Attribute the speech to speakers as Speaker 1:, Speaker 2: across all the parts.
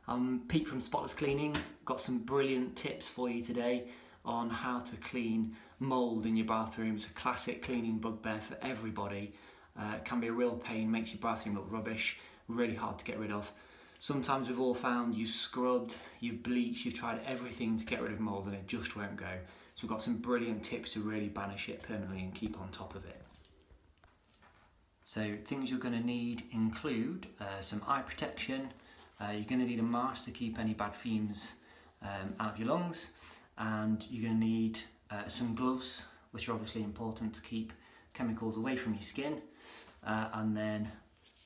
Speaker 1: I'm Pete from Spotless Cleaning. Got some brilliant tips for you today on how to clean mould in your bathroom. It's a classic cleaning bugbear for everybody. It can be a real pain, makes your bathroom look rubbish, really hard to get rid of. Sometimes we've all found you've scrubbed, you've bleached, you've tried everything to get rid of mould and it just won't go. So we've got some brilliant tips to really banish it permanently and keep on top of it. So things you're going to need include some eye protection. You're going to need a mask to keep any bad fumes out of your lungs, and you're going to need some gloves, which are obviously important to keep chemicals away from your skin, and then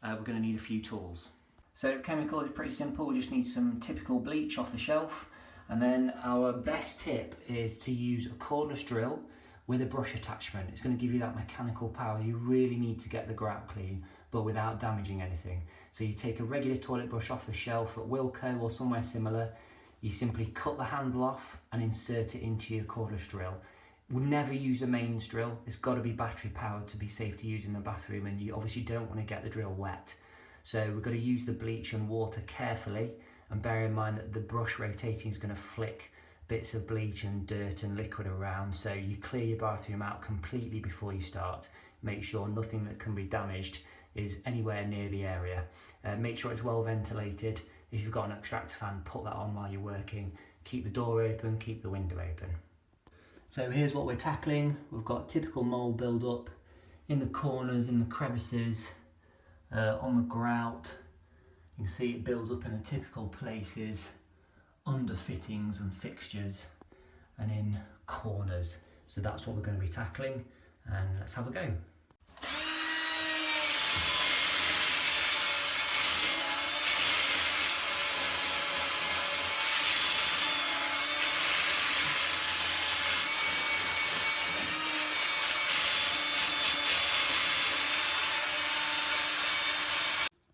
Speaker 1: we're going to need a few tools. So chemicals is pretty simple. We just need some typical bleach off the shelf, and then our best tip is to use a cordless drill with a brush attachment. It's going to give you that mechanical power. You really need to get the grout clean, but without damaging anything. So you take a regular toilet brush off the shelf at Wilko or somewhere similar, you simply cut the handle off and insert it into your cordless drill. We'll never use a mains drill. It's got to be battery powered to be safe to use in the bathroom, and you obviously don't want to get the drill wet. So we've got to use the bleach and water carefully, and bear in mind that the brush rotating is going to flick bits of bleach and dirt and liquid around, so you clear your bathroom out completely before you start. Make sure nothing that can be damaged is anywhere near the area. Make sure it's well ventilated. If you've got an extractor fan, put that on while you're working. Keep the door open, keep the window open. So here's what we're tackling. We've got typical mould build up in the corners, in the crevices, on the grout. You can see it builds up in the typical places, under fittings and fixtures, and in corners. So that's what we're going to be tackling, and let's have a go.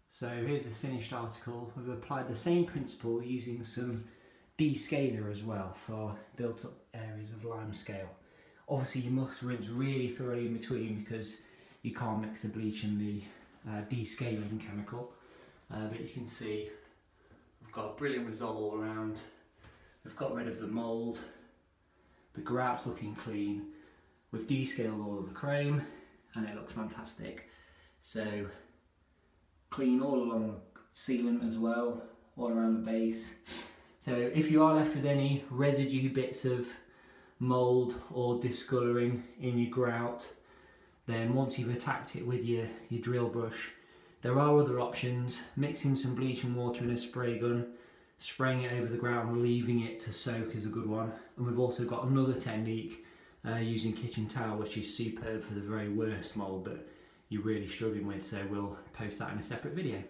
Speaker 1: So here's the finished article. We've applied the same principle using some descaler as well for built up areas of limescale. Obviously you must rinse really thoroughly in between because you can't mix the bleach and the descaling chemical. But you can see we've got a brilliant result all around. We've got rid of the mould, the grout's looking clean, we've descaled all of the chrome and it looks fantastic. So clean all along the sealant as well, all around the base. So if you are left with any residue bits of mould or discolouring in your grout, then once you've attacked it with your drill brush, there are other options. Mixing some bleach and water in a spray gun, spraying it over the grout and leaving it to soak is a good one. And we've also got another technique using kitchen towel, which is superb for the very worst mould that you're really struggling with, so we'll post that in a separate video.